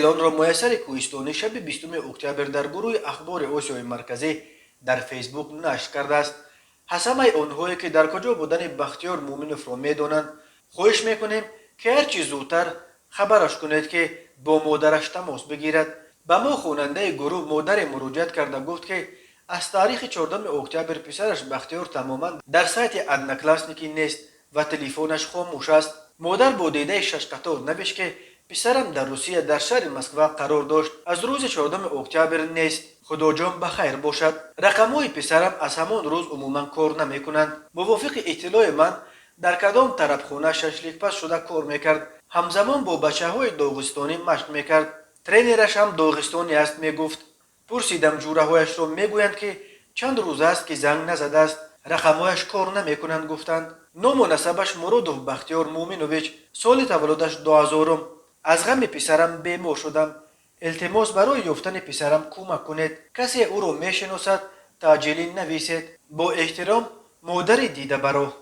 اعلان را میسر کوهستانی شب 20 اکتبر در گروه اخبار آسیای مرکزی در فیسبوک نشر کرده است. همه آنهایی که در کجا بودن بختیار مومنوف را میدانند خواهش میکنیم که هرچی زودتر خبرش کنید که با مادرش تماس بگیرد. به ما خواننده گروه مادر مراجعت کرده گفت که از تاریخ 14 اکتبر پسرش بختیار تماما در سایت ادنکلاسنیکی نیست و تلفنش خاموش است. مادر با دیده 6 قطار نوشت که پسرم در روسیه در شهر مسکو قرار داشت، از روز 14 اکتبر نیست. خدا جان بخیر باشد. رقم‌های پسرم از همان روز عموما کار نمی‌کنند. موافق اطلاع من در کدام طرف خانه ششلیک پس شده کار میکرد. همزمان با بچه‌های داغستانی مشق میکرد. ترینرش هم داغستانی است میگفت. پرسیدم جوره‌هایش را میگویند که چند روز است که زنگ نزده است. رقم‌هایش کار نمی‌کنند گفتند. نام و نسبش مرودوف بختیار مومنوویچ، سال تولدش 2000. از غم پسرم بیمار شدم. التماس برای یافتن پسرم کمک کنید. کسی او را میشناسد تعجیلی نویسید. با احترام مادر دیده برا.